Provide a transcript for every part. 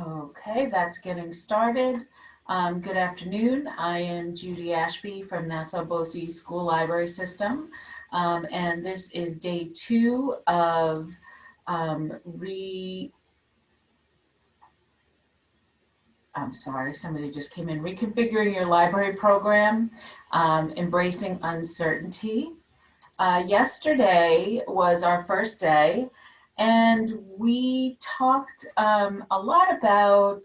Okay, that's getting started. Good afternoon. I am Judy Ashby from Nassau-Bosse School Library System. And this is day 2 of I'm sorry, somebody just came in. Reconfiguring your library program, embracing uncertainty. Yesterday was our first day, and we talked a lot about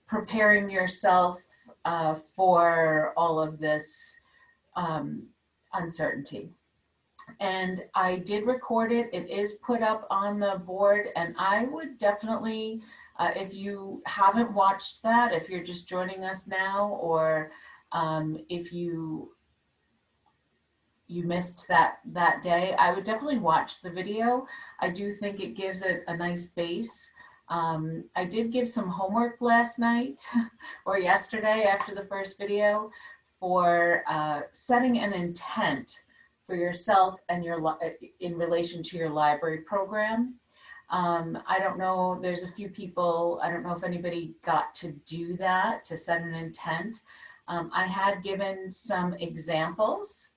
preparing yourself for all of this um, uncertainty. And I did record it. It is put up on the board, and I would definitely, if you haven't watched that, if you're just joining us now, or if you missed that day, I would definitely watch the video. I do think it gives it a nice base. I did give some homework last night or yesterday after the first video for setting an intent for yourself and in relation to your library program. I don't know, there's a few people, I don't know if anybody got to do that, to set an intent. I had given some examples.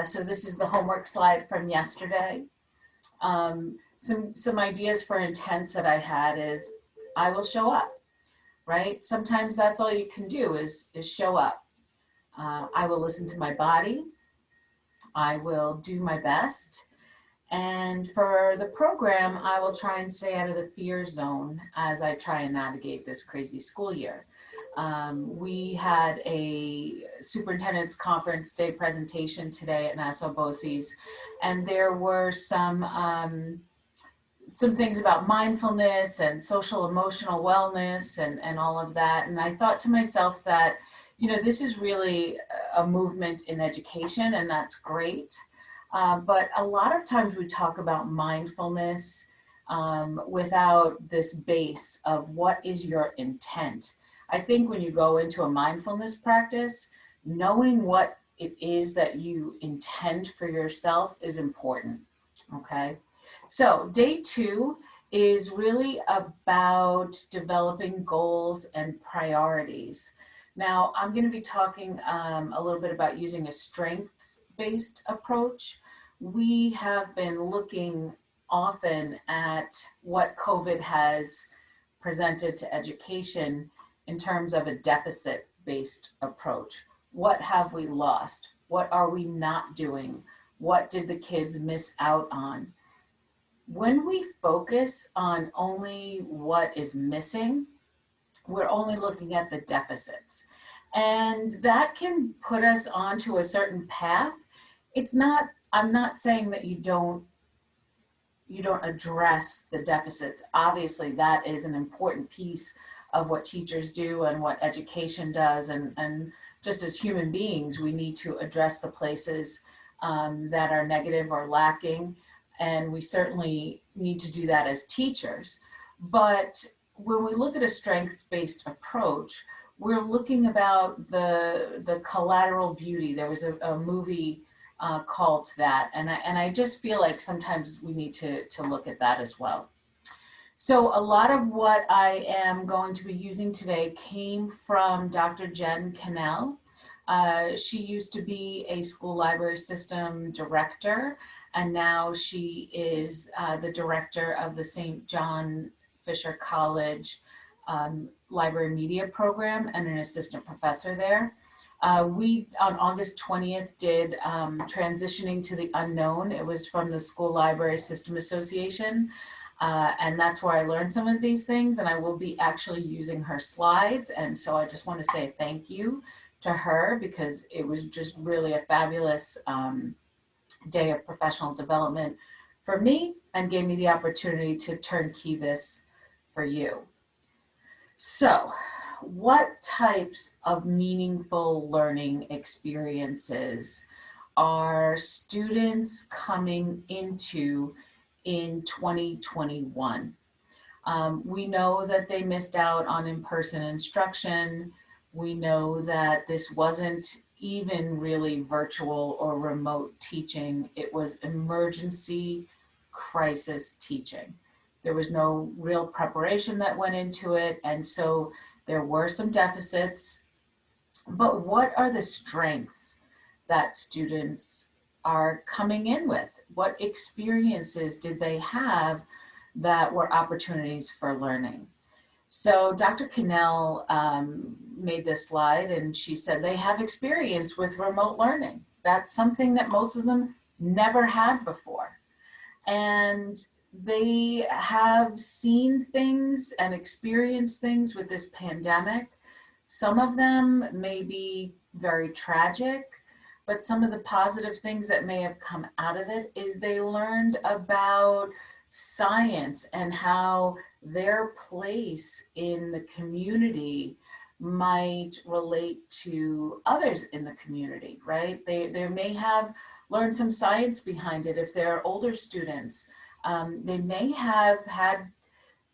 So this is the homework slide from yesterday. Some ideas for intents that I had is, I will show up, right? Sometimes that's all you can do is show up. I will listen to my body. I will do my best. And for the program, I will try and stay out of the fear zone as I try and navigate this crazy school year. We had a superintendent's conference day presentation today at Nassau-Bosse's, and there were some things about mindfulness and social emotional wellness and all of that. And I thought to myself that, this is really a movement in education, and that's great. But a lot of times we talk about mindfulness without this base of what is your intent. I think when you go into a mindfulness practice, knowing what it is that you intend for yourself is important, okay? So day 2 is really about developing goals and priorities. Now, I'm going to be talking a little bit about using a strengths-based approach. We have been looking often at what COVID has presented to education in terms of a deficit-based approach. What have we lost? What are we not doing? What did the kids miss out on? When we focus on only what is missing, we're only looking at the deficits. And that can put us onto a certain path. I'm not saying that you don't address the deficits. Obviously, that is an important piece of what teachers do and what education does. And just as human beings, we need to address the places that are negative or lacking. And we certainly need to do that as teachers. But when we look at a strengths-based approach, we're looking about the collateral beauty. There was a movie called that, and I just feel like sometimes we need to look at that as well. So a lot of what I am going to be using today came from Dr. Jen Cannell. She used to be a school library system director, and now she is the director of the St. John Fisher College library media program and an assistant professor there. We, on August 20th, did Transitioning to the Unknown. It was from the School Library System Association. And that's where I learned some of these things, and I will be actually using her slides. And so I just want to say thank you to her, because it was just really a fabulous day of professional development for me, and gave me the opportunity to turnkey this for you. So, what types of meaningful learning experiences are students coming into in 2021? We know that they missed out on in-person instruction. We know that this wasn't even really virtual or remote teaching. It was emergency crisis teaching. There was no real preparation that went into it. And so there were some deficits. But what are the strengths that students are coming in with? What experiences did they have that were opportunities for learning? So Dr. Cannell made this slide, and she said they have experience with remote learning. That's something that most of them never had before. And they have seen things and experienced things with this pandemic. Some of them may be very tragic, but some of the positive things that may have come out of it is they learned about science and how their place in the community might relate to others in the community, right? They may have learned some science behind it if they're older students. They may have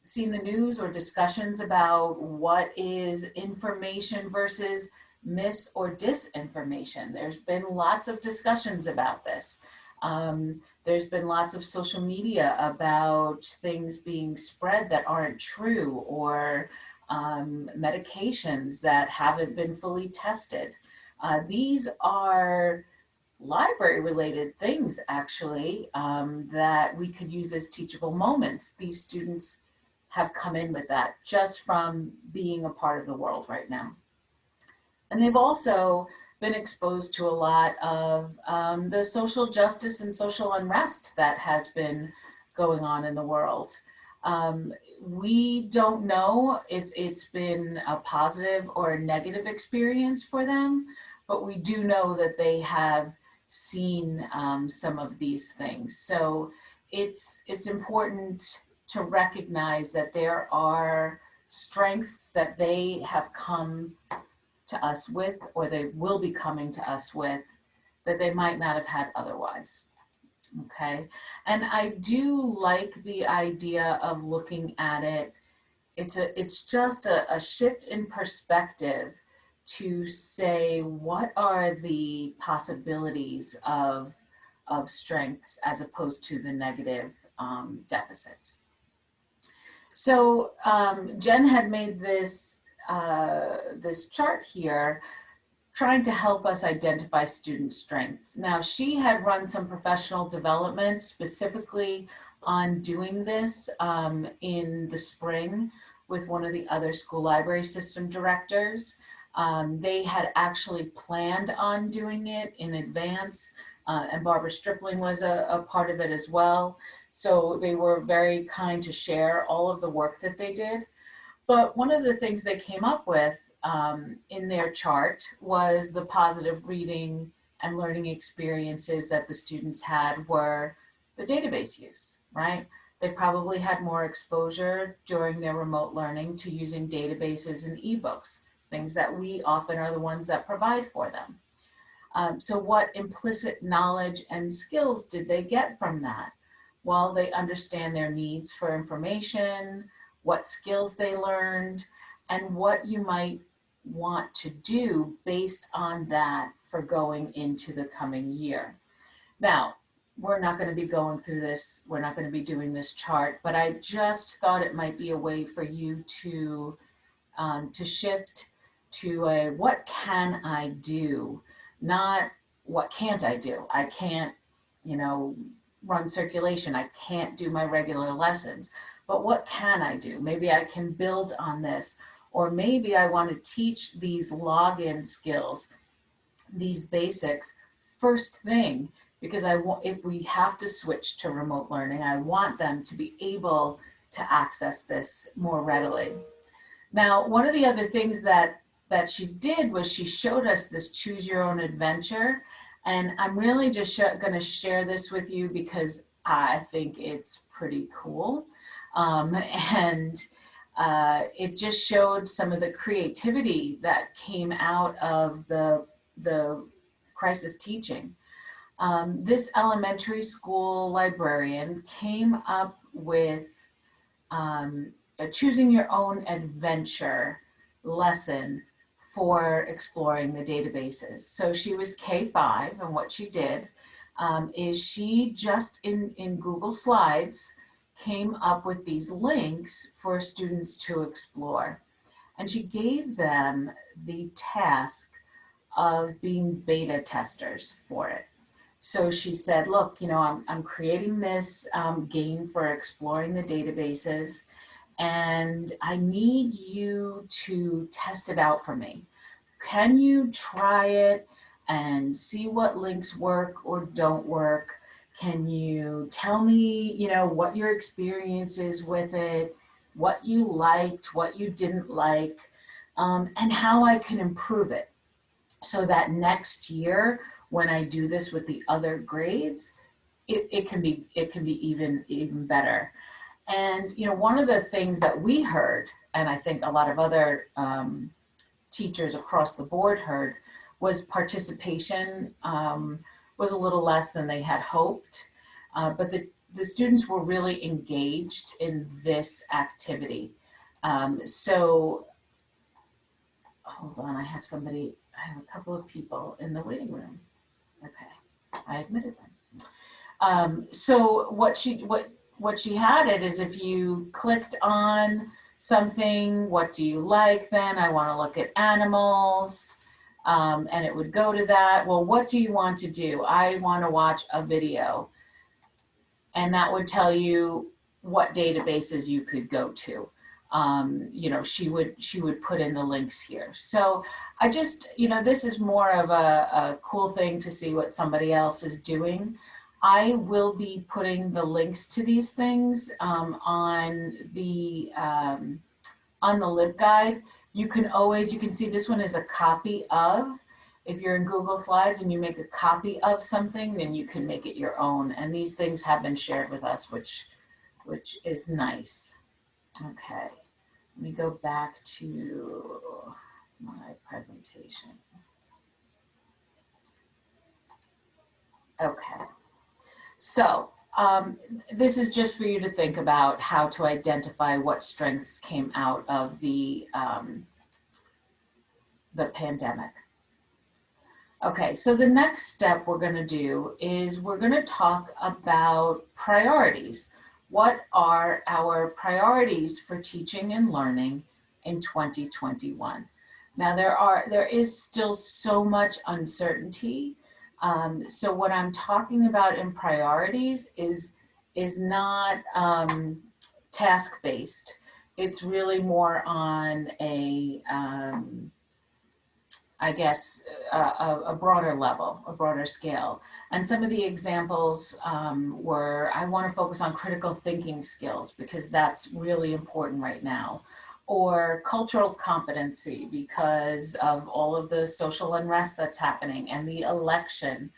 seen the news or discussions about what is information versus mis or disinformation. There's been lots of discussions about this. There's been lots of social media about things being spread that aren't true, or medications that haven't been fully tested. These are library related things, actually, that we could use as teachable moments. These students have come in with that just from being a part of the world right now. And they've also been exposed to a lot of the social justice and social unrest that has been going on in the world. We don't know if it's been a positive or a negative experience for them, but we do know that they have seen some of these things. So it's important to recognize that there are strengths that they have come to us with, or they will be coming to us with, that they might not have had otherwise. Okay, and I do like the idea of looking at it. It's just a shift in perspective to say, what are the possibilities of strengths as opposed to the negative deficits. So Jen had made this this chart here, trying to help us identify student strengths. Now, she had run some professional development specifically on doing this in the spring with one of the other school library system directors. They had actually planned on doing it in advance, and Barbara Stripling was a part of it as well. So they were very kind to share all of the work that they did. But one of the things they came up with in their chart was the positive reading and learning experiences that the students had were the database use, right? They probably had more exposure during their remote learning to using databases and ebooks, things that we often are the ones that provide for them. So what implicit knowledge and skills did they get from that? Well, they understand their needs for information, what skills they learned, and what you might want to do based on that for going into the coming year. Now, we're not going to be going through this, we're not going to be doing this chart, but I just thought it might be a way for you to shift to a what can I do, not what can't I do. I can't, run circulation. I can't do my regular lessons, but what can I do? Maybe I can build on this, or maybe I want to teach these login skills, these basics first thing, because if we have to switch to remote learning, I want them to be able to access this more readily. Now, one of the other things that she did was she showed us this choose your own adventure. And I'm really just going to share this with you because I think it's pretty cool. And it just showed some of the creativity that came out of the crisis teaching. This elementary school librarian came up with a choosing your own adventure lesson for exploring the databases. So she was K-5, and what she did is she just in Google Slides came up with these links for students to explore. And she gave them the task of being beta testers for it. So she said, look, I'm creating this game for exploring the databases, and I need you to test it out for me. Can you try it and see what links work or don't work? Can you tell me, what your experience is with it, what you liked, what you didn't like, and how I can improve it, so that next year when I do this with the other grades, it can be even better. And one of the things that we heard, and I think a lot of other teachers across the board heard, was participation was a little less than they had hoped, but the students were really engaged in this activity. So hold on, I have a couple of people in the waiting room. Okay, I admitted them. So what she had it is, if you clicked on something, what do you like then? I want to look at animals, and it would go to that. Well, what do you want to do? I want to watch a video. And that would tell you what databases you could go to. She would put in the links here. So I just, this is more of a cool thing to see what somebody else is doing. I will be putting the links to these things on the LibGuide. You can see this one is a copy of. If you're in Google Slides and you make a copy of something, then you can make it your own. And these things have been shared with us, which is nice. Okay, let me go back to my presentation. Okay, so this is just for you to think about how to identify what strengths came out of the pandemic. Okay, so the next step we're going to do is we're going to talk about priorities. What are our priorities for teaching and learning in 2021? Now there is still so much uncertainty. So what I'm talking about in priorities is not task-based. It's really more on a I guess, a broader level, a broader scale. And some of the examples were, I want to focus on critical thinking skills because that's really important right now. Or cultural competency because of all of the social unrest that's happening and the election.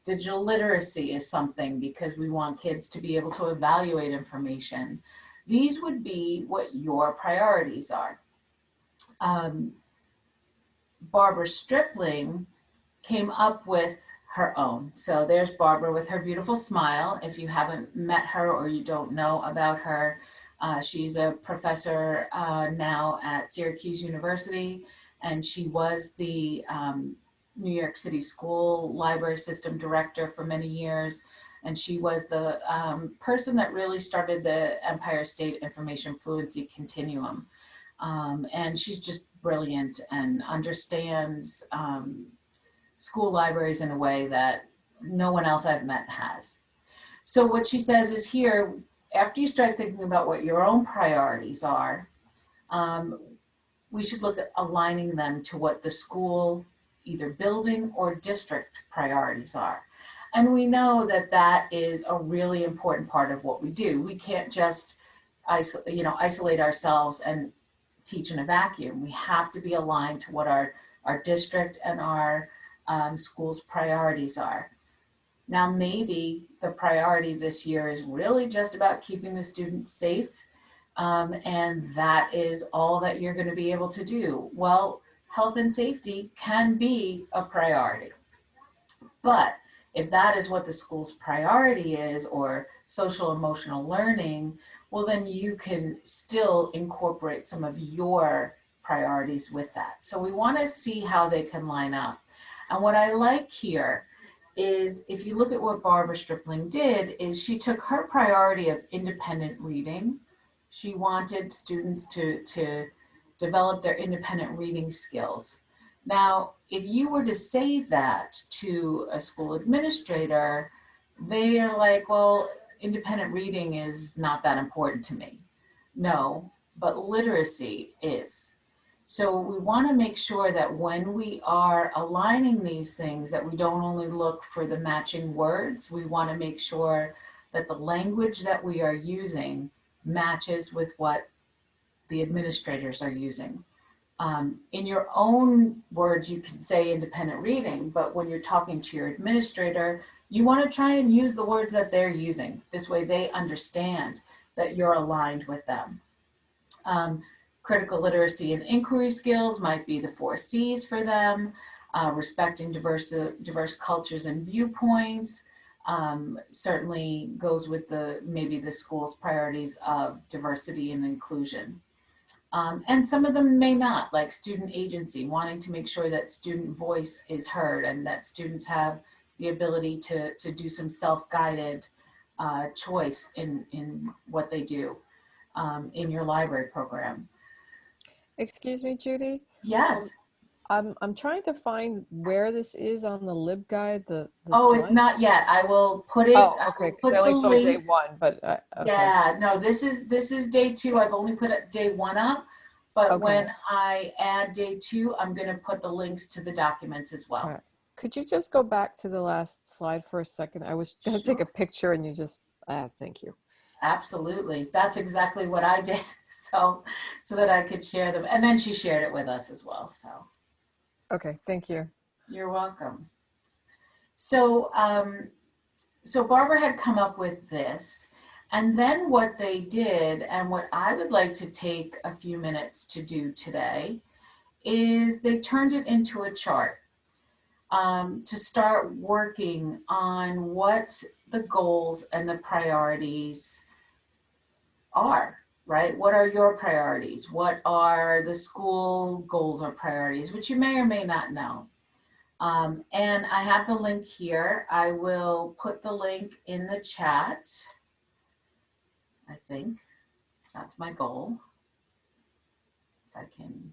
Digital literacy is something because we want kids to be able to evaluate information. These would be what your priorities are. Barbara Stripling came up with her own. So there's Barbara with her beautiful smile. If you haven't met her or you don't know about her, she's a professor now at Syracuse University, and she was the New York City School Library System Director for many years. And she was the person that really started the Empire State Information Fluency Continuum. And she's just brilliant and understands school libraries in a way that no one else I've met has. So what she says is here, after you start thinking about what your own priorities are, we should look at aligning them to what the school, either building or district priorities are. And we know that that is a really important part of what we do. We can't just isolate ourselves and teach in a vacuum. We have to be aligned to what our district and our school's priorities are. Now, maybe the priority this year is really just about keeping the students safe, and that is all that you're going to be able to do. Well, health and safety can be a priority, but if that is what the school's priority is, or social emotional learning, well, then you can still incorporate some of your priorities with that. So we want to see how they can line up. And what I like here is if you look at what Barbara Stripling did, is she took her priority of independent reading. She wanted students to develop their independent reading skills. Now, if you were to say that to a school administrator, they are like, well, independent reading is not that important to me. No, but literacy is. So we want to make sure that when we are aligning these things, that we don't only look for the matching words, we want to make sure that the language that we are using matches with what the administrators are using. In your own words, you can say independent reading, but when you're talking to your administrator, you want to try and use the words that they're using. This way they understand that you're aligned with them. Critical literacy and inquiry skills might be the 4 C's for them. Respecting diverse cultures and viewpoints certainly goes with maybe the school's priorities of diversity and inclusion. And some of them may not, like student agency, wanting to make sure that student voice is heard and that students have the ability to do some self-guided choice in what they do in your library program. Excuse me, Judy. Yes. I'm trying to find where this is on the LibGuide. The Oh, slide. it's not yet. I will put it. Oh, I okay. will Because I put the only saw day links. 1, but okay. Yeah, no, this is day 2. I've only put day 1 up, but Okay. when I add day 2, I'm going to put the links to the documents as well. Right. Could you just go back to the last slide for a second? I was going to take a picture and you just, thank you. Absolutely. That's exactly what I did. So that I could share them. And then she shared it with us as well. So. Okay. Thank you. You're welcome. So, so Barbara had come up with this, and then what they did, and what I would like to take a few minutes to do today, is they turned it into a chart to start working on what the goals and the priorities are, right? What are your priorities? What are the school goals or priorities, which you may or may not know. And I have the link here. I will put the link in the chat. I think that's my goal. If I can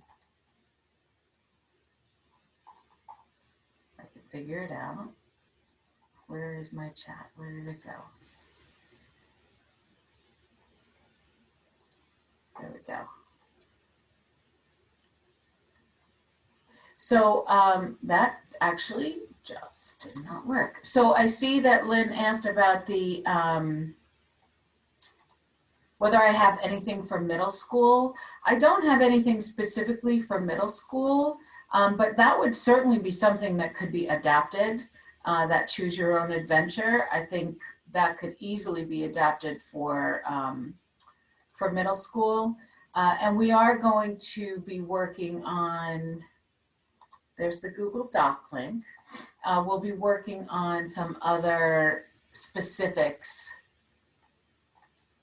figure it out. Where is my chat? Where did it go? There we go. So that actually just did not work. So I see that Lynn asked about the whether I have anything for middle school. I don't have anything specifically for middle school, but that would certainly be something that could be adapted, that choose your own adventure. I think that could easily be adapted for middle school. And we are going to be working on, there's the Google Doc link. We'll be working on some other specifics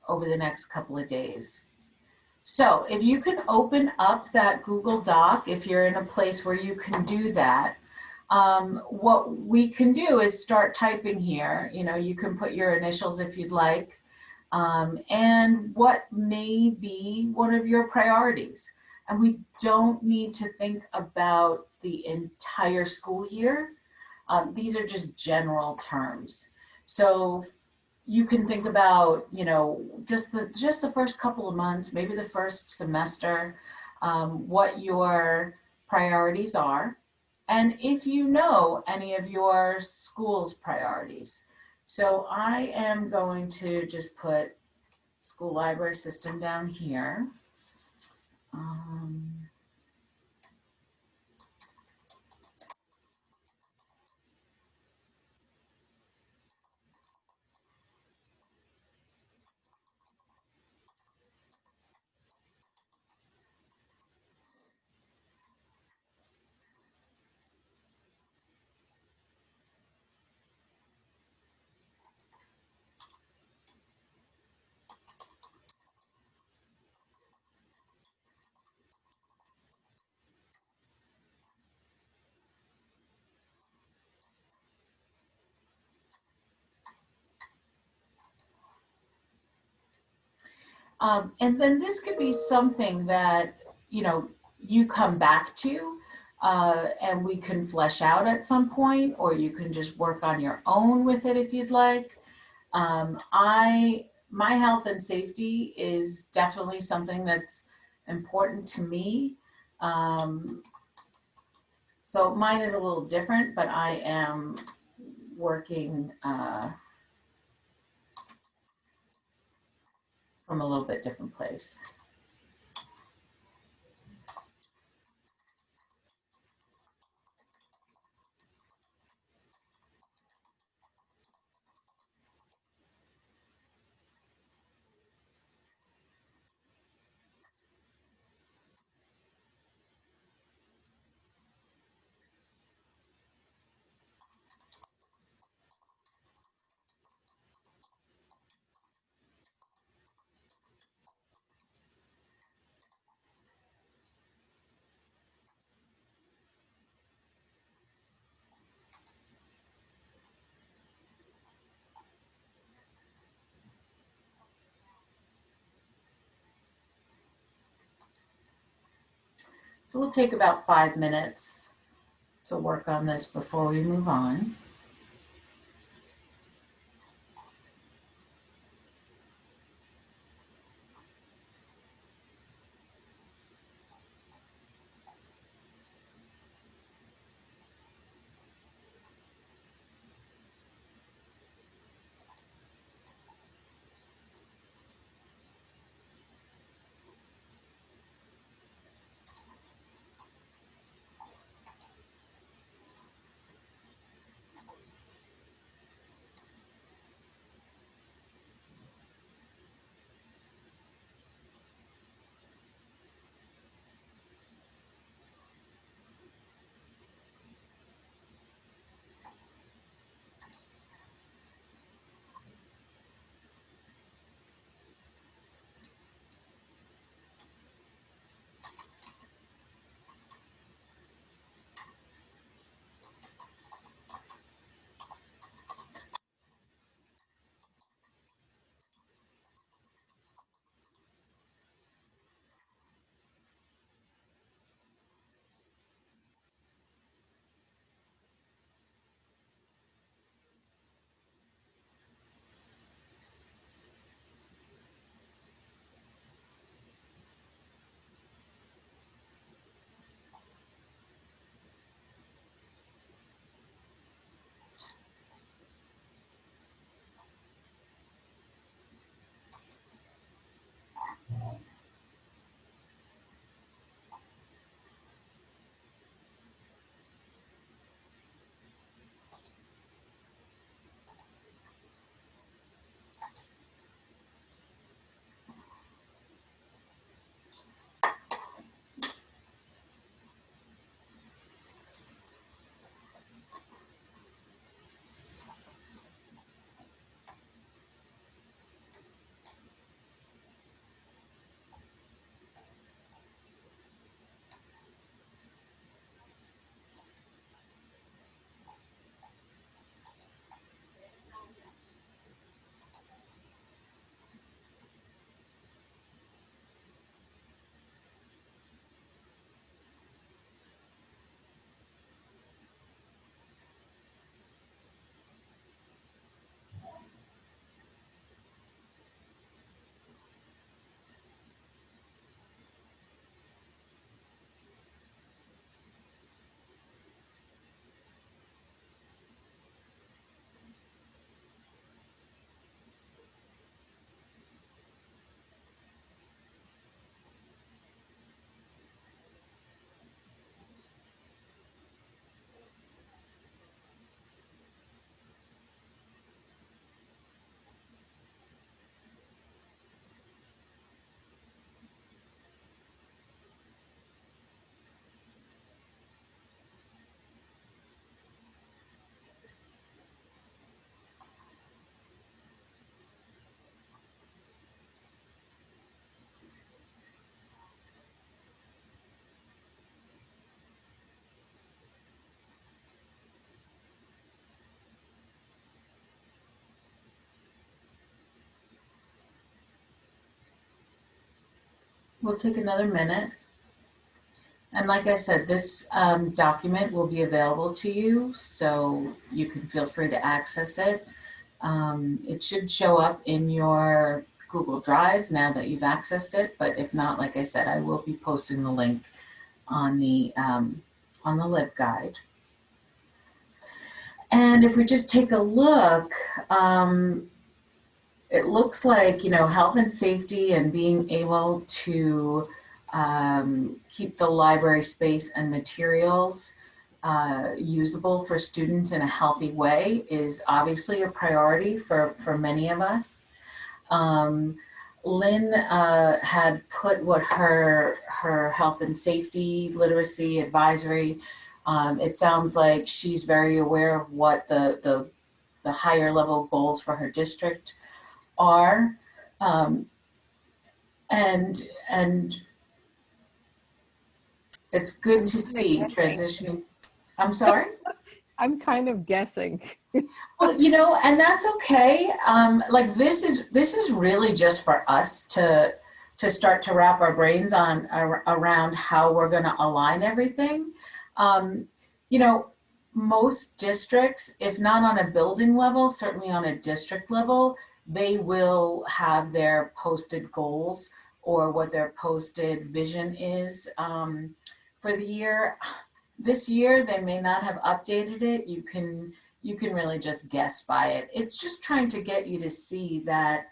over the next couple of days. So if you can open up that Google Doc, if you're in a place where you can do that, what we can do is start typing here. You know, you can put your initials if you'd like, and what may be one of your priorities. And we don't need to think about the entire school year. These are just general terms. So you can think about, you know, just the first couple of months, maybe the first semester, what your priorities are, and if you know any of your school's priorities. So I am going to just put school library system down here. And then this could be something that, you know, you come back to, and we can flesh out at some point, or you can just work on your own with it if you'd like. My health and safety is definitely something that's important to me. Um, so mine is a little different, but I am working from a little bit different place. So we'll take about 5 minutes to work on this before we move on. We'll take another minute. And like I said, this document will be available to you, so you can feel free to access it. It should show up in your Google Drive now that you've accessed it, but if not, like I said, I will be posting the link on the LibGuide. And if we just take a look, it looks like, health and safety and being able to keep the library space and materials usable for students in a healthy way is obviously a priority for many of us. Lynn had put what her health and safety, literacy, advisory, it sounds like she's very aware of what the higher level goals for her district are. Um, and it's good I'm to kind of see guessing. transitioning. I'm sorry? I'm kind of guessing. Well, and that's okay. Like this is really just for us to start to wrap our brains on around how we're going to align everything. Um, you know, most districts, if not on a building level, certainly on a district level, they will have their posted goals or what their posted vision is for the year. This year, they may not have updated it. You can really just guess by it. It's just trying to get you to see that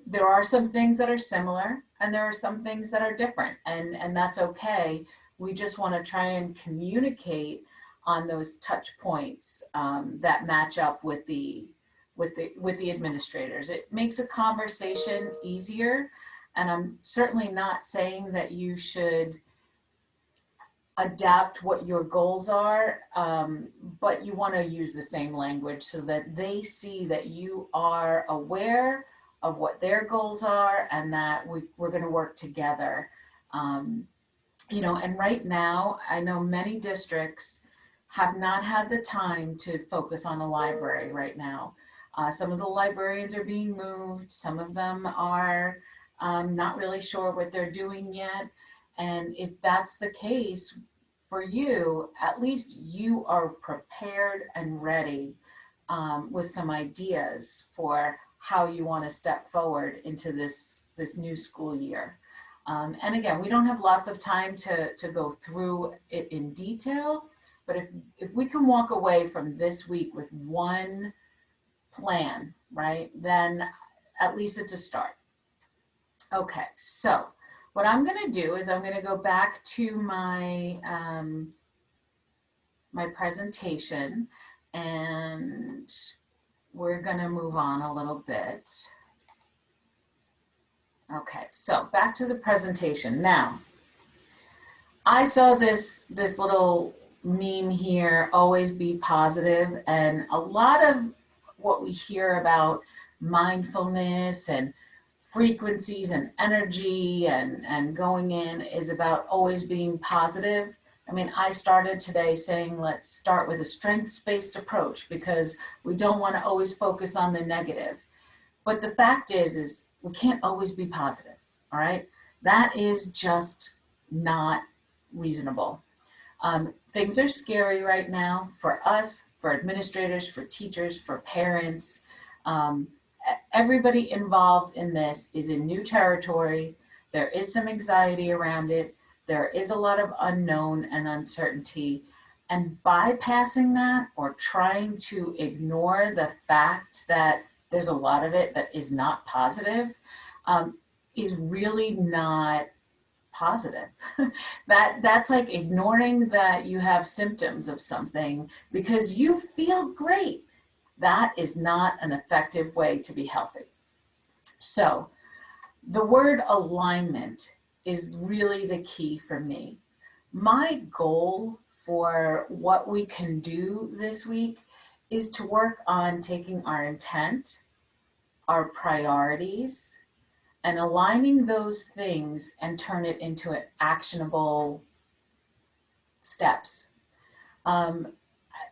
there are some things that are similar and there are some things that are different, and that's okay. We just want to try and communicate on those touch points that match up with the administrators. It makes a conversation easier, and I'm certainly not saying that you should adapt what your goals are, but you want to use the same language so that they see that you are aware of what their goals are and that we're going to work together. Um, and right now, I know many districts have not had the time to focus on the library right now. Some of the librarians are being moved, some of them are not really sure what they're doing yet. And if that's the case, for you, at least you are prepared and ready with some ideas for how you want to step forward into this new school year. And again, we don't have lots of time to go through it in detail, but if we can walk away from this week with one plan, right, then at least it's a start. Okay, so what I'm going to do is I'm going to go back to my presentation, and we're going to move on a little bit. Okay, so back to the presentation. Now, I saw this little meme here, always be positive, and a lot of what we hear about mindfulness and frequencies and energy and going in is about always being positive. I mean, I started today saying, let's start with a strengths-based approach because we don't want to always focus on the negative. But the fact is we can't always be positive, all right? That is just not reasonable. Things are scary right now for us, for administrators, for teachers, for parents. Um, Everybody involved in this is in new territory. There is some anxiety around it. There is a lot of unknown and uncertainty. And bypassing that or trying to ignore the fact that there's a lot of it that is not positive is really not positive. That's like ignoring that you have symptoms of something because you feel great. That is not an effective way to be healthy. So the word alignment is really the key for me. My goal for what we can do this week is to work on taking our intent, our priorities, and aligning those things and turn it into actionable steps. Um,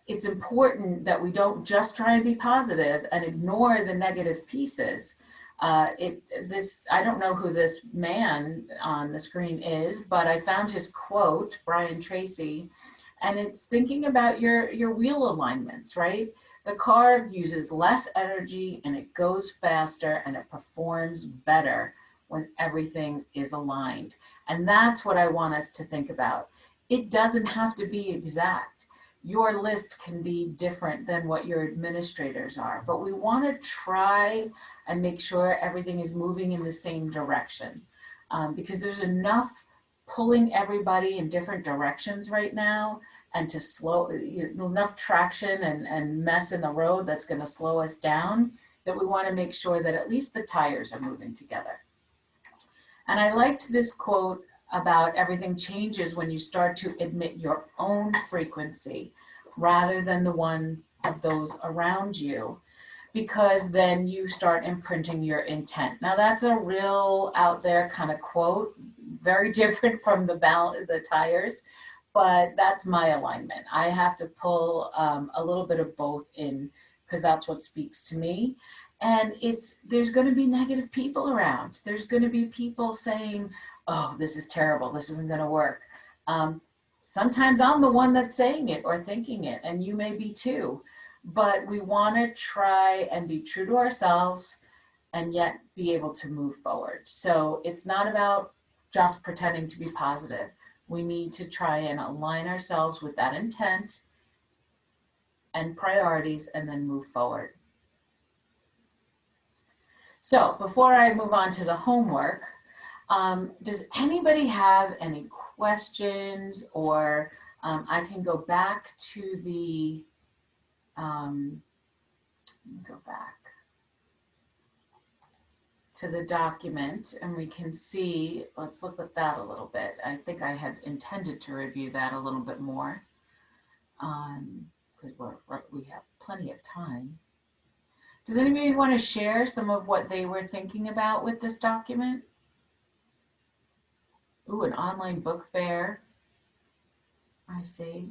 it's important that we don't just try and be positive and ignore the negative pieces. I don't know who this man on the screen is, but I found his quote, Brian Tracy, and it's thinking about your wheel alignments, right? The car uses less energy and it goes faster and it performs better when everything is aligned. And that's what I want us to think about. It doesn't have to be exact. Your list can be different than what your administrators are, but we want to try and make sure everything is moving in the same direction, because there's enough pulling everybody in different directions right now, and to slow, enough traction and mess in the road that's going to slow us down, that we want to make sure that at least the tires are moving together. And I liked this quote about everything changes when you start to admit your own frequency rather than the one of those around you, because then you start imprinting your intent. Now that's a real out there kind of quote, very different from the tires, but that's my alignment. I have to pull a little bit of both in, because that's what speaks to me. And there's going to be negative people around. There's going to be people saying, oh, this is terrible, this isn't going to work. Sometimes I'm the one that's saying it or thinking it, and you may be too. But we want to try and be true to ourselves and yet be able to move forward. So it's not about just pretending to be positive. We need to try and align ourselves with that intent and priorities and then move forward. So before I move on to the homework, does anybody have any questions, or I can go back to the, document and we can see, let's look at that a little bit. I think I had intended to review that a little bit more, because we have plenty of time. Does anybody want to share some of what they were thinking about with this document? Ooh, an online book fair. I see.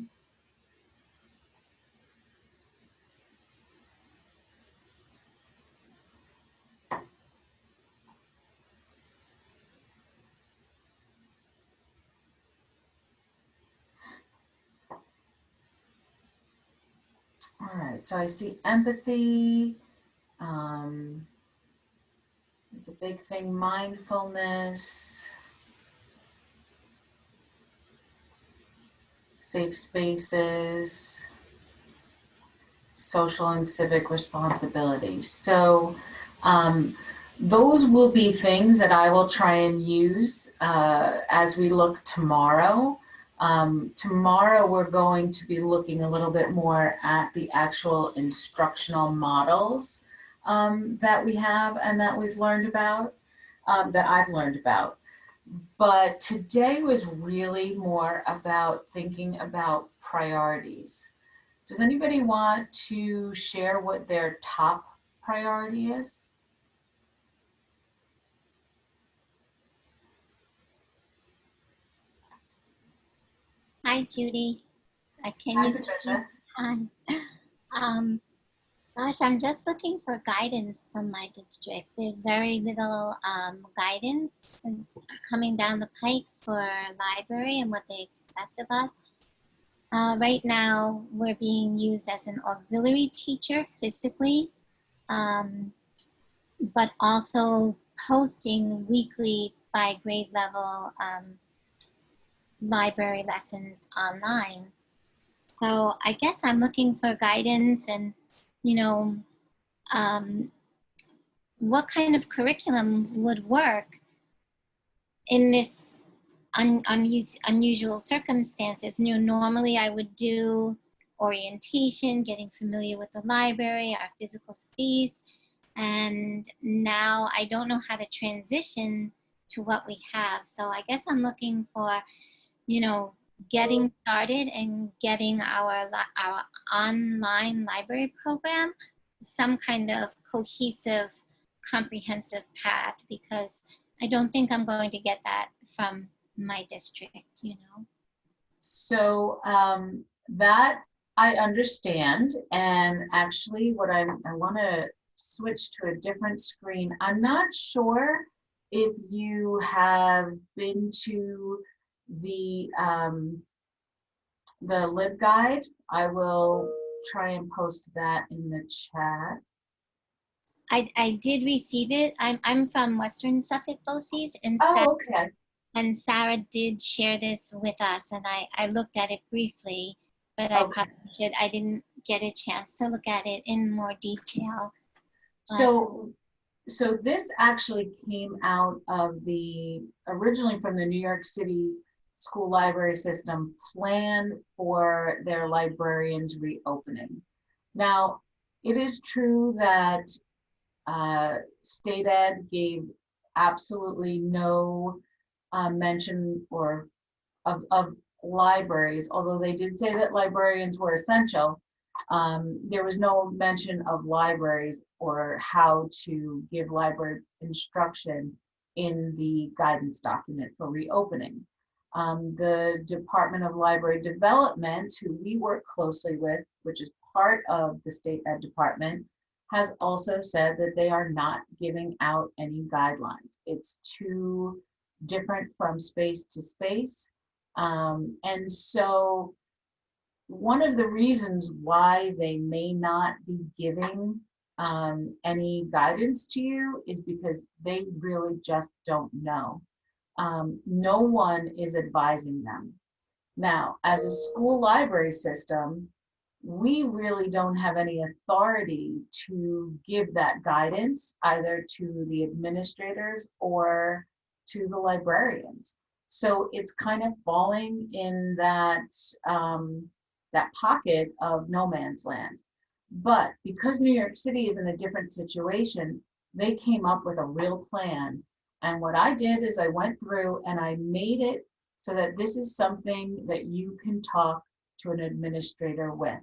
All right, so I see empathy. It's a big thing, mindfulness, safe spaces, social and civic responsibility. So those will be things that I will try and use as we look tomorrow. Tomorrow we're going to be looking a little bit more at the actual instructional models that we have and that we've learned about, that I've learned about. But today was really more about thinking about priorities. Does anybody want to share what their top priority is? Hi, Judy. Can Hi, you? Patricia. Hi. Gosh, I'm just looking for guidance from my district. There's very little guidance coming down the pike for library and what they expect of us. Right now, we're being used as an auxiliary teacher physically, but also posting weekly by grade level library lessons online. So I guess I'm looking for guidance and, what kind of curriculum would work in this unusual circumstances. Normally I would do orientation, getting familiar with the library, our physical space, and now I don't know how to transition to what we have. So I guess I'm looking for, getting started and getting our online library program some kind of cohesive, comprehensive path, because I don't think I'm going to get that from my district, So that I understand, and actually what I want to switch to a different screen. I'm not sure if you have been to the LibGuide. I will try and post that in the chat. I did receive it. I'm from Western Suffolk BOCES, and Oh, okay. Sarah did share this with us, and I looked at it briefly, but I Okay. probably should. I didn't get a chance to look at it in more detail. So this actually came out of originally from the New York City school library system plan for their librarians reopening. Now, it is true that state ed gave absolutely no mention of libraries, although they did say that librarians were essential. There was no mention of libraries or how to give library instruction in the guidance document for reopening. The Department of Library Development, who we work closely with, which is part of the state ed department, has also said that they are not giving out any guidelines. It's too different from space to space. And so one of the reasons why they may not be giving any guidance to you is because they really just don't know. No one is advising them. Now, as a school library system, we really don't have any authority to give that guidance either to the administrators or to the librarians. So it's kind of falling in that pocket of no man's land. But because New York City is in a different situation, they came up with a real plan. And what I did is I went through and I made it so that this is something that you can talk to an administrator with.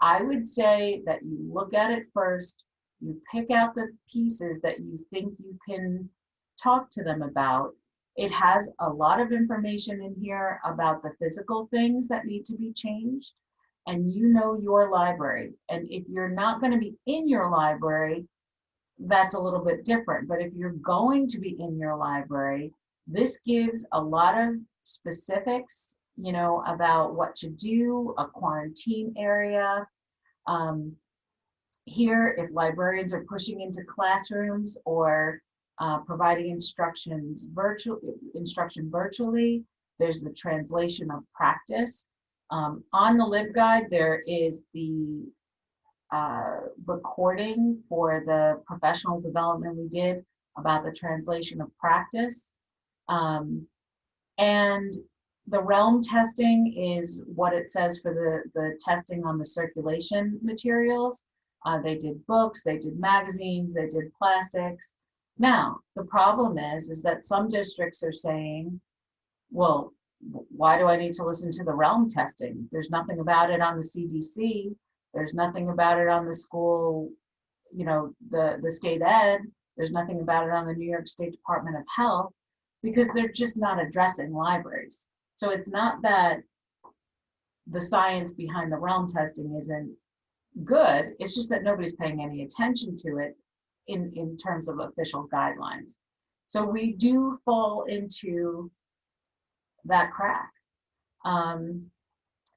I would say that you look at it first, you pick out the pieces that you think you can talk to them about. It has a lot of information in here about the physical things that need to be changed, and you know your library. And if you're not going to be in your library, that's a little bit different. But if you're going to be in your library, this gives a lot of specifics, about what to do, a quarantine area. Here, if librarians are pushing into classrooms or providing instruction virtually, there's the translation of practice. On the LibGuide, there is the recording for the professional development we did about the translation of practice. And the realm testing is what it says for the testing on the circulation materials. They did books, they did magazines, they did plastics. Now, the problem is that some districts are saying, well, why do I need to listen to the realm testing? There's nothing about it on the CDC. There's nothing about it on the school, the state ed. There's nothing about it on the New York State Department of Health, because they're just not addressing libraries. So it's not that the science behind the realm testing isn't good. It's just that nobody's paying any attention to it in terms of official guidelines. So we do fall into that crack. In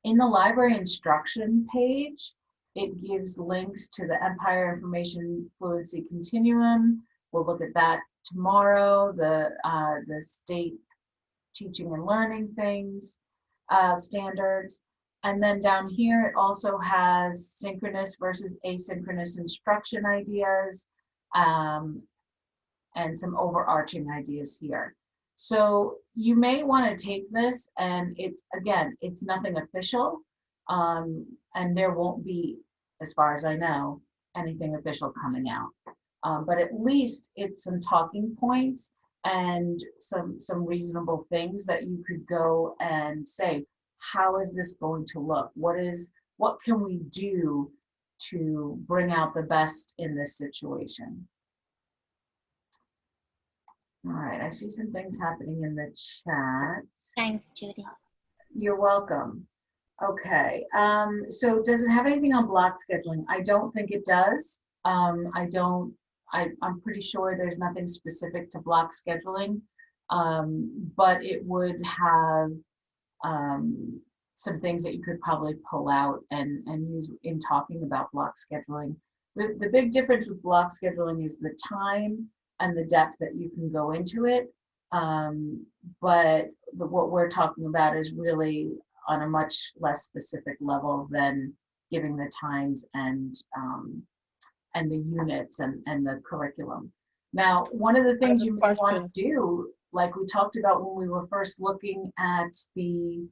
the library instruction page, it gives links to the Empire Information Fluency Continuum. We'll look at that tomorrow. The state teaching and learning things, standards. And then down here, it also has synchronous versus asynchronous instruction ideas, and some overarching ideas here. So you may want to take this, and it's nothing official, and there won't be, as far as I know, anything official coming out. But at least it's some talking points and some reasonable things that you could go and say, how is this going to look? What can we do to bring out the best in this situation? All right, I see some things happening in the chat. Thanks, Judy. You're welcome. Okay, so does it have anything on block scheduling? I don't think it does. I'm pretty sure there's nothing specific to block scheduling, but it would have some things that you could probably pull out and use in talking about block scheduling. The big difference with block scheduling is the time and the depth that you can go into it. But what we're talking about is really on a much less specific level than giving the times and the units and the curriculum. Now, one of the things you may want to do, like we talked about when we were first looking at the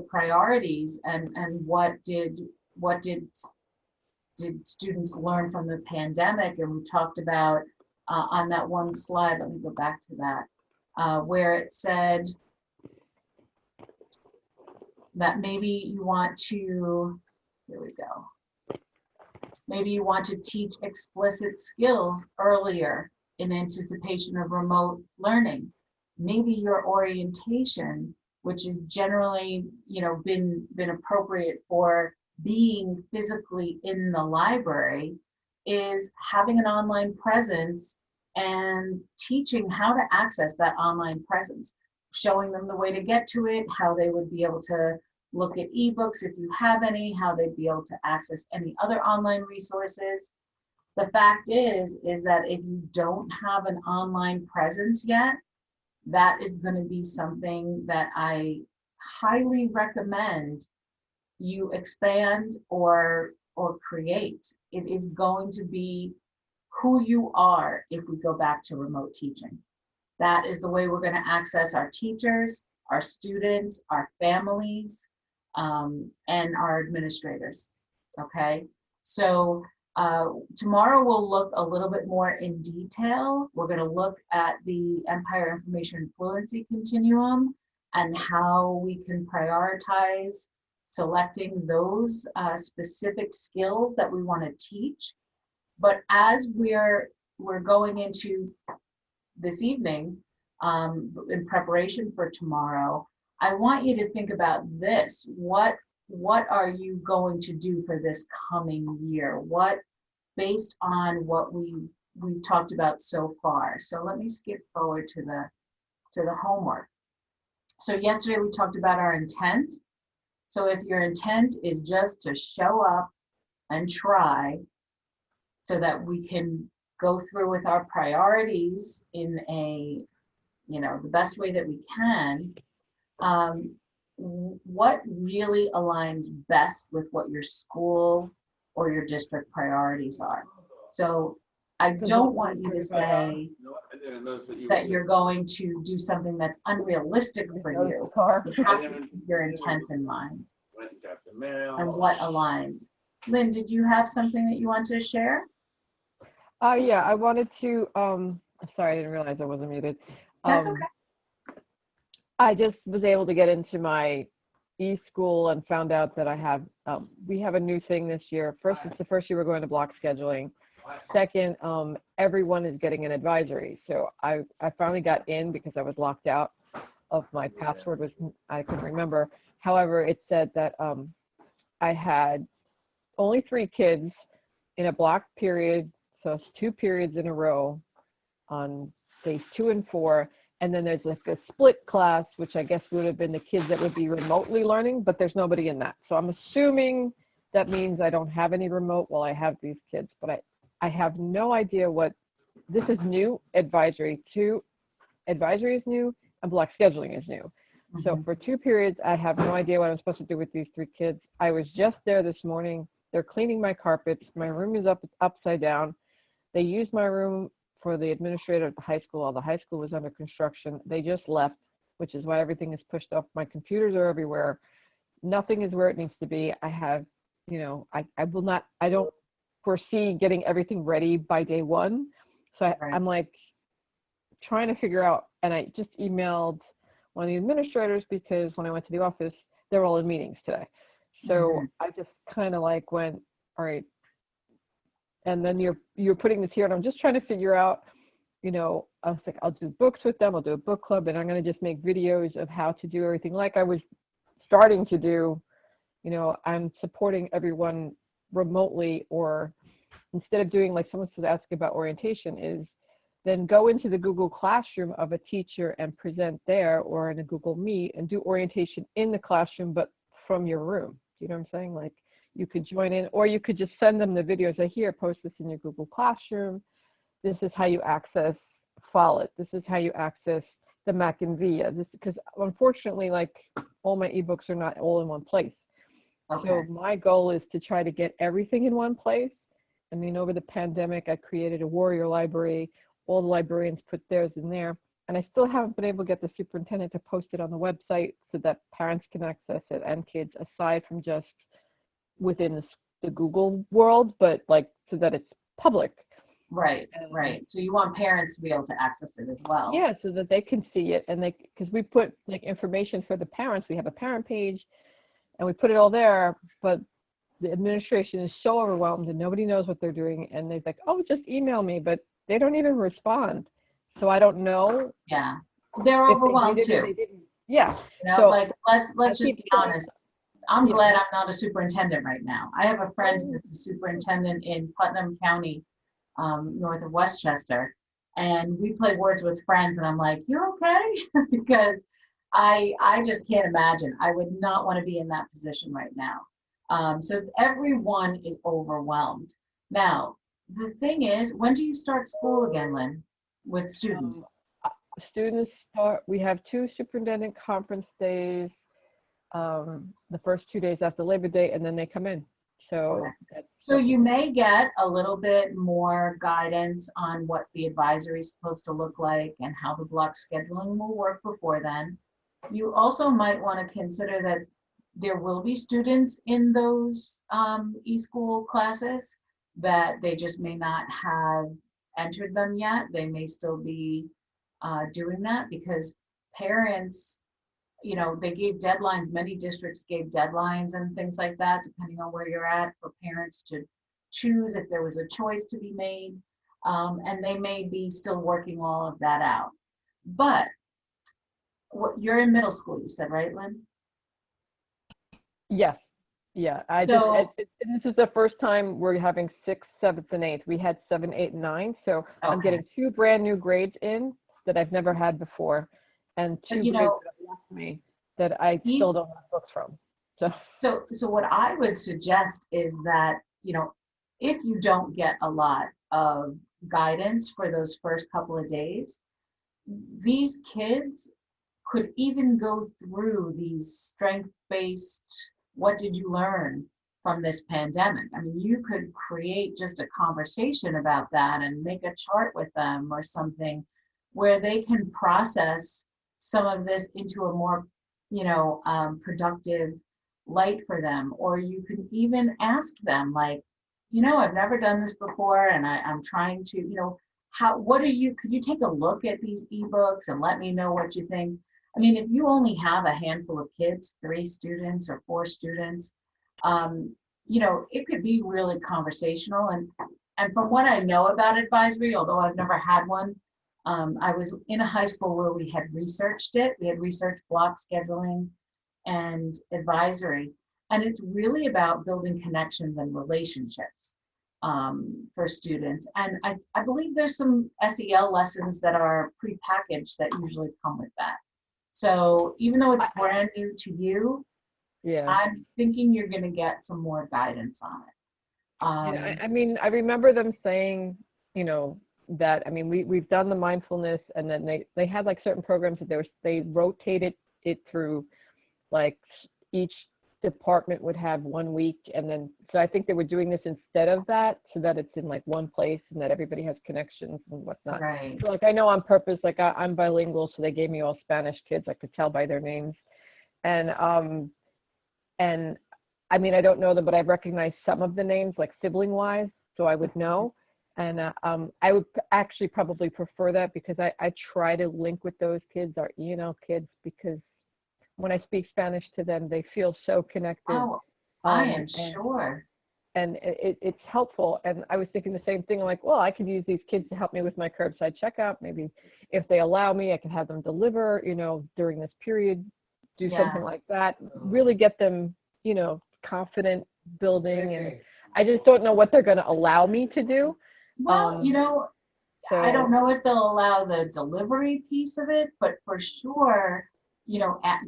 priorities and what did students learn from the pandemic, and we talked about on that one slide, let me go back to that, where it said that maybe you want to, here we go, maybe you want to teach explicit skills earlier in anticipation of remote learning. Maybe your orientation, which is generally, been appropriate for being physically in the library, is having an online presence and teaching how to access that online presence, showing them the way to get to it, how they would be able to look at ebooks if you have any, how they'd be able to access any other online resources. The fact is that if you don't have an online presence yet, that is going to be something that I highly recommend you expand or create. It is going to be who you are if we go back to remote teaching. That is the way we're going to access our teachers, our students, our families, and our administrators. Okay, so tomorrow we'll look a little bit more in detail. We're going to look at the Empire Information Fluency Continuum and how we can prioritize selecting those specific skills that we want to teach. But as we're going into this evening, in preparation for tomorrow, I want you to think about this. What are you going to do for this coming year? What, based on what we've talked about so far? So let me skip forward to the homework. So yesterday we talked about our intent. So if your intent is just to show up and try so that we can go through with our priorities in the best way that we can, what really aligns best with what your school or your district priorities are? So I don't want you to say that you're going to do something that's unrealistic for you. You have to keep your intent in mind and what aligns. Lynn, did you have something that you want to share? Yeah, I wanted to, sorry, I didn't realize I wasn't muted. That's okay. I just was able to get into my e-school and found out that we have a new thing this year. First, it's the first year we're going to block scheduling. Second, everyone is getting an advisory. So I finally got in because I was locked out of my password, I couldn't remember. However, it said that I had only 3 kids in a block period. So it's 2 periods in a row on days 2 and 4. And then there's like a split class, which I guess would have been the kids that would be remotely learning, but there's nobody in that. So I'm assuming that means I don't have any remote while I have these kids, but I have no idea what, this is new, advisory is new, and block scheduling is new. Mm-hmm. So for 2 periods, I have no idea what I'm supposed to do with these 3 kids. I was just there this morning. They're cleaning my carpets. My room is upside down. They used my room for the administrator at the high school. While the high school was under construction. They just left, which is why everything is pushed off. My computers are everywhere. Nothing is where it needs to be. I have, I don't foresee getting everything ready by day 1. So I'm like trying to figure out, and I just emailed one of the administrators because when I went to the office, they're all in meetings today. So I just kind of like went, all right. And then you're putting this here, and I'm just trying to figure out, I was like, I'll do books with them. I'll do a book club, and I'm going to just make videos of how to do everything like I was starting to do. I'm supporting everyone remotely, or instead of doing like someone was asking about orientation, is then go into the Google Classroom of a teacher and present there, or in a Google Meet, and do orientation in the classroom, but from your room. You know what I'm saying? Like, you could join in, or you could just send them the videos. Like, here, post this in your Google Classroom. This is how you access Follett. This is how you access the Mac and Via. This, because unfortunately, like, all my ebooks are not all in one place. Okay. So my goal is to try to get everything in one place. I mean, over the pandemic, I created a warrior library. All the librarians put theirs in there. And I still haven't been able to get the superintendent to post it on the website so that parents can access it and kids, aside from just within the Google world, but like so that it's public. Right, right. So you want parents to be able to access it as well. Yeah, so that they can see it, and they, because we put like information for the parents. We have a parent page, and we put it all there, but the administration is so overwhelmed and nobody knows what they're doing, and they're like, oh, just email me, but they don't even respond. So I don't know. Yeah. They're if they overwhelmed did it or too. they didn't. Yeah. You know, So like let's I just keep be saying- honest. I'm Yeah. glad I'm not a superintendent right now. I have a friend that's a superintendent in Putnam County, north of Westchester, and we play words with friends, and I'm like, "You're okay?" Because I just can't imagine. I would not want to be in that position right now. So everyone is overwhelmed. Now, the thing is, when do you start school again, Lynn, with students? Students start, we have 2 superintendent conference days, the first 2 days after Labor Day, and then they come in. So, So you may get a little bit more guidance on what the advisory is supposed to look like and how the block scheduling will work before then. You also might want to consider that there will be students in those e-school classes that they just may not have entered them yet. They may still be doing that because parents, you know, they gave deadlines. Many districts gave deadlines and things like that, depending on where you're at, for parents to choose if there was a choice to be made. And they may be still working all of that out. But you're in middle school, you said, right, Lynn? yes. Yeah. So- This is the first time we're having 6th, 7th, and 8th. We had 7, 8, and 9. So I'm Okay. getting 2 brand new grades in that I've never had before, and 2 you grades know, that have left me that I still don't have books from. So what I would suggest is that, you know, if you don't get a lot of guidance for those first couple of days, these kids could even go through these strength-based, what did you learn from this pandemic? I mean, you could create just a conversation about that and make a chart with them or something where they can process some of this into a more, you know, productive light for them. Or you can even ask them, like, you know, I've never done this before, and I'm trying to, you know, could you take a look at these ebooks and let me know what you think? I mean, if you only have a handful of kids, 3 students or 4 students, you know, it could be really conversational. And from what I know about advisory, although I've never had one, I was in a high school where we had researched it. We had researched block scheduling and advisory. And it's really about building connections and relationships for students. And I believe there's some SEL lessons that are prepackaged that usually come with that. So even though it's brand new to you, Yeah. I'm thinking you're going to get some more guidance on it. Yeah, I mean, I remember them saying, you know, that, I mean, we've done the mindfulness, and then they had like certain programs that they rotated it through, like each department would have 1 week, and then, so I think they were doing this instead of that, so that it's in like one place and that everybody has connections and whatnot. Right. So, like, I know on purpose, like I'm bilingual, so they gave me all Spanish kids. I could tell by their names. And I mean, I don't know them, but I've recognized some of the names, like sibling wise, so I would know. And I would actually probably prefer that, because I try to link with those kids, our E&L kids, because when I speak Spanish to them, they feel so connected. Oh, I am sure. And it's helpful. And I was thinking the same thing. I'm like, well, I could use these kids to help me with my curbside checkout. Maybe if they allow me, I can have them deliver, you know, during this period, do something like that. Really get them, you know, confident building. And I just don't know what they're going to allow me to do. Well, I don't So know if they'll allow the delivery piece of it, but for sure,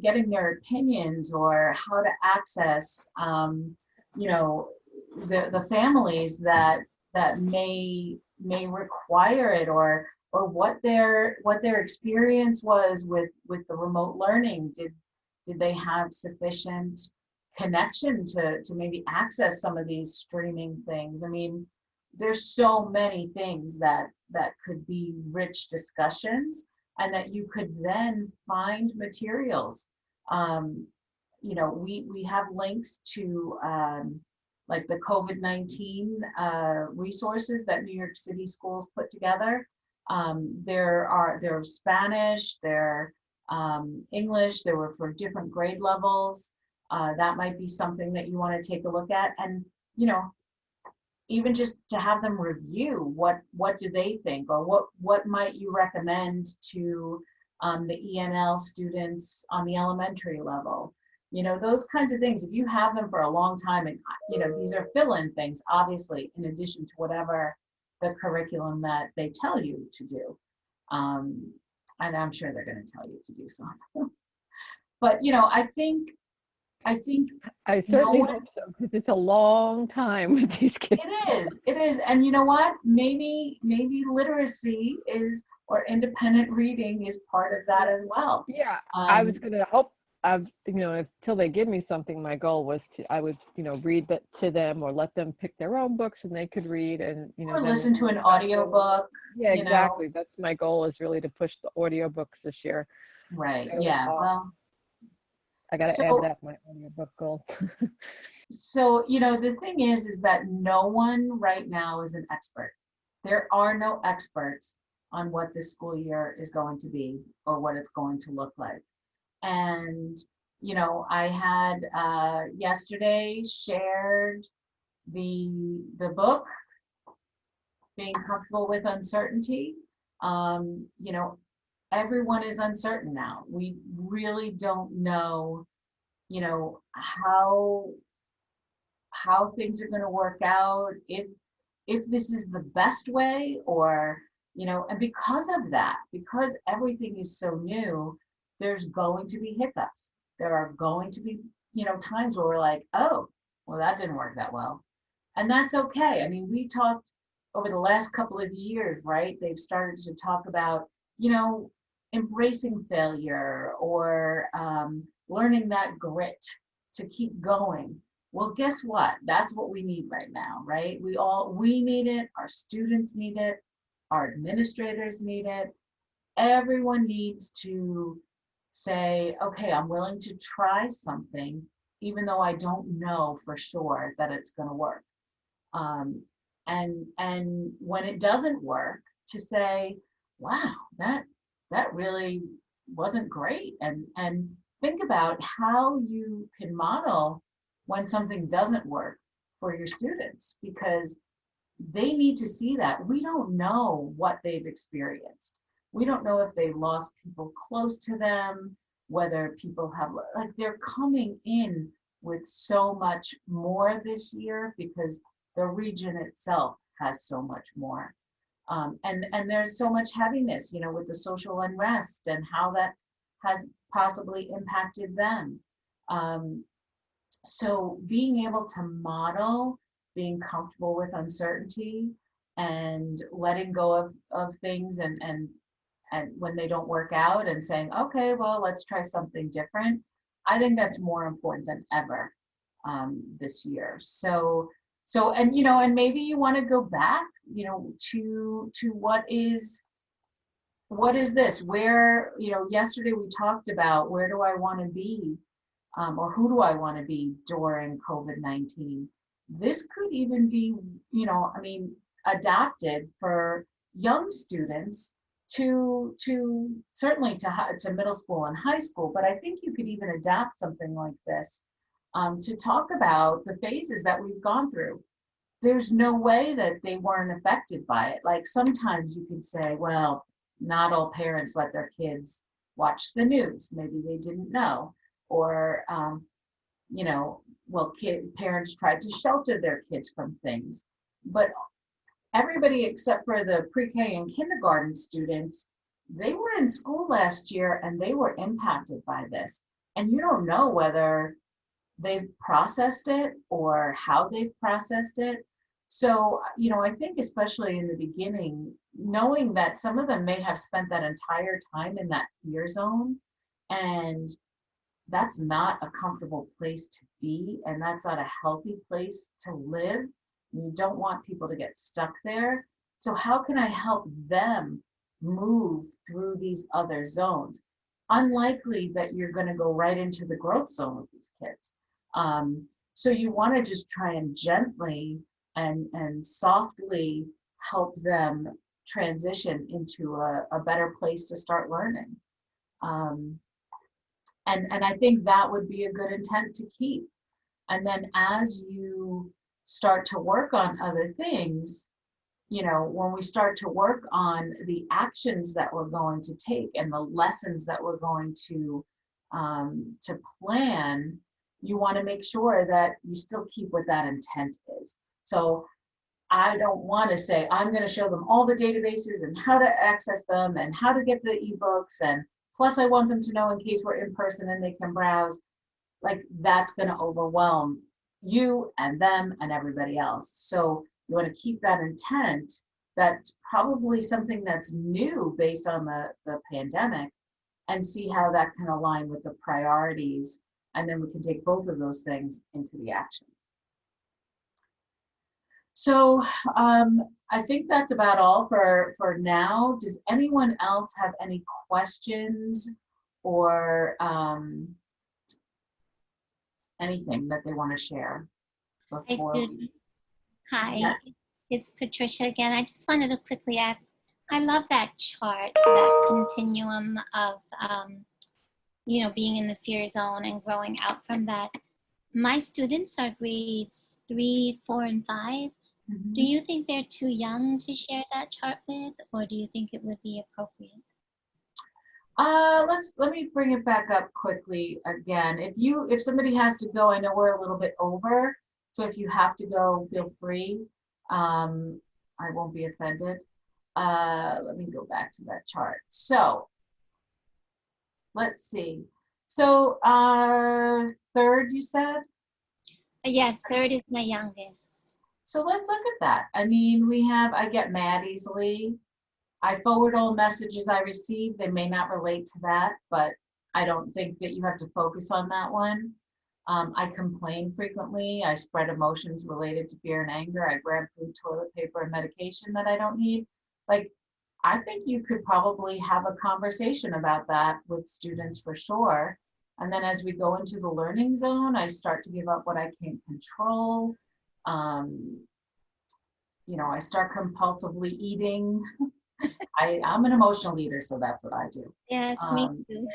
getting their opinions or how to access, the families that may require it, or what their experience was with the remote learning. Did they have sufficient connection to maybe access some of these streaming things? I mean, there's so many things that could be rich discussions, and that you could then find materials. We have links to like the COVID-19 resources that New York City schools put together. There Spanish, there English, there were for different grade levels. That might be something that you want to take a look at, and even just to have them review what do they think, or what might you recommend to the ENL students on the elementary level. Those kinds of things. If you have them for a long time, and these are fill-in things, obviously, in addition to whatever the curriculum that they tell you to do. And I'm sure they're going to tell you to do something. But I think I certainly no, hope so, because it's a long time with these kids. it is. And you know what? Maybe literacy or independent reading is part of that as well. Yeah, I was going to hope, until they give me something, my goal was I would, read that to them, or let them pick their own books and they could read, and, or then listen to an audiobook. Yeah, exactly. That's my goal, is really to push the audiobooks this year. Right. So, Yeah. Well, I got to add that to my audiobook goal. So, the thing is that no one right now is an expert. There are no experts on what this school year is going to be or what it's going to look like. And, I had yesterday shared the book, Being Comfortable with Uncertainty. Everyone is uncertain now. We really don't know, how things are going to work out, if this is the best way, or and because of that, because everything is so new, there's going to be hiccups. There are going to be times where we're like, oh, well, that didn't work that well, and that's okay. I mean, we talked over the last couple of years, right? They've started to talk about embracing failure, or learning that grit to keep going. Well, guess what? That's what we need right now, right? We need it. Our students need it. Our administrators need it. Everyone needs to say, okay, I'm willing to try something, even though I don't know for sure that it's going to work. And when it doesn't work, to say, wow, that really wasn't great. And think about how you can model when something doesn't work for your students, because they need to see that. We don't know what they've experienced. We don't know if they've lost people close to them, whether people have, like, they're coming in with so much more this year because the region itself has so much more. And there's so much heaviness, with the social unrest and how that has possibly impacted them. So being able to model being comfortable with uncertainty and letting go of things, and when they don't work out, and saying, okay, well, let's try something different. I think that's more important than ever this year. So and maybe you want to go back, to what is this? Where, yesterday we talked about, where do I want to be? Or who do I want to be during COVID-19? This could even be, adapted for young students to certainly to middle school and high school. But I think you could even adapt something like this to talk about the phases that we've gone through. There's no way that they weren't affected by it. Like, sometimes you could say, well, not all parents let their kids watch the news. Maybe they didn't know. Or you know, well, parents tried to shelter their kids from things, but everybody except for the pre-K and kindergarten students, they were in school last year and they were impacted by this. And you don't know whether they've processed it or how they've processed it. So, you know, I think especially in the beginning, knowing that some of them may have spent that entire time in that fear zone, and that's not a comfortable place to be, and that's not a healthy place to live. You don't want people to get stuck there. So how can I help them move through these other zones? Unlikely that you're going to go right into the growth zone with these kids. So you want to just try and gently and softly help them transition into a better place to start learning. And I think that would be a good intent to keep. And then as you start to work on other things, you know, when we start to work on the actions that we're going to take and the lessons that we're going to plan, you want to make sure that you still keep what that intent is. So I don't want to say, I'm going to show them all the databases and how to access them and how to get the ebooks. And plus I want them to know in case we're in person and they can browse. Like that's going to overwhelm you and them and everybody else. So you want to keep that intent. That's probably something that's new based on the pandemic, and see how that can align with the priorities. And then we can take both of those things into the actions. So I think that's about all for now. Does anyone else have any questions or anything that they want to share before we... Hi, Yes. it's Patricia again. I just wanted to quickly ask, I love that chart, that continuum of, you know, being in the fear zone and growing out from that. My students are grades 3, 4, and 5. Mhm. Do you think they're too young to share that chart with, or do you think it would be appropriate? Let me bring it back up quickly again. If somebody has to go, I know we're a little bit over, so if you have to go, feel free. I won't be offended. Let me go back to that chart. So let's see. So third, you said? Yes, 3rd is my youngest. So let's look at that. I mean, I get mad easily. I forward all messages I receive. They may not relate to that, but I don't think that you have to focus on that one. I complain frequently. I spread emotions related to fear and anger. I grab food, toilet paper, and medication that I don't need. Like, I think you could probably have a conversation about that with students for sure. And then as we go into the learning zone, I start to give up what I can't control. You know, I start compulsively eating. I'm an emotional leader, so that's what I do. Yes, me too.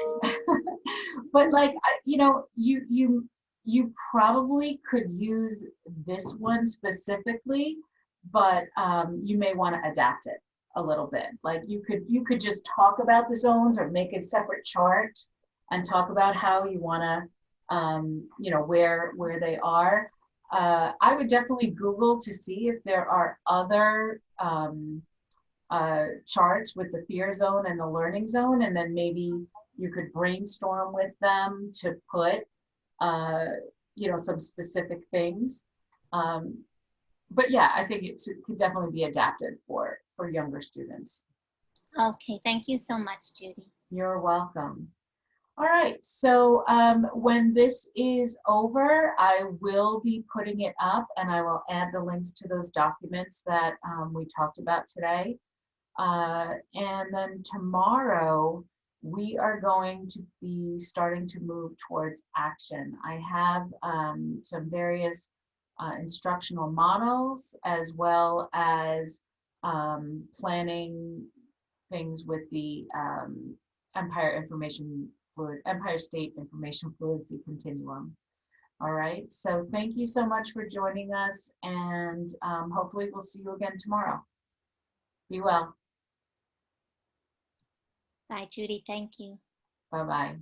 But like, you know, you probably could use this one specifically, but you may want to adapt it a little bit. Like you could just talk about the zones or make a separate chart and talk about how you want to, you know, where they are. I would definitely Google to see if there are other charts with the fear zone and the learning zone, and then maybe you could brainstorm with them to put, you know, some specific things. But yeah, I think it could definitely be adapted for younger students. Okay, thank you so much, Judy. You're welcome. All right, so when this is over, I will be putting it up and I will add the links to those documents that we talked about today. And then tomorrow, we are going to be starting to move towards action. I have some various instructional models, as well as planning things with the Empire State Information Fluency Continuum. All right, so thank you so much for joining us, and hopefully we'll see you again tomorrow. Be well. Bye, Judy. Thank you. Bye-bye.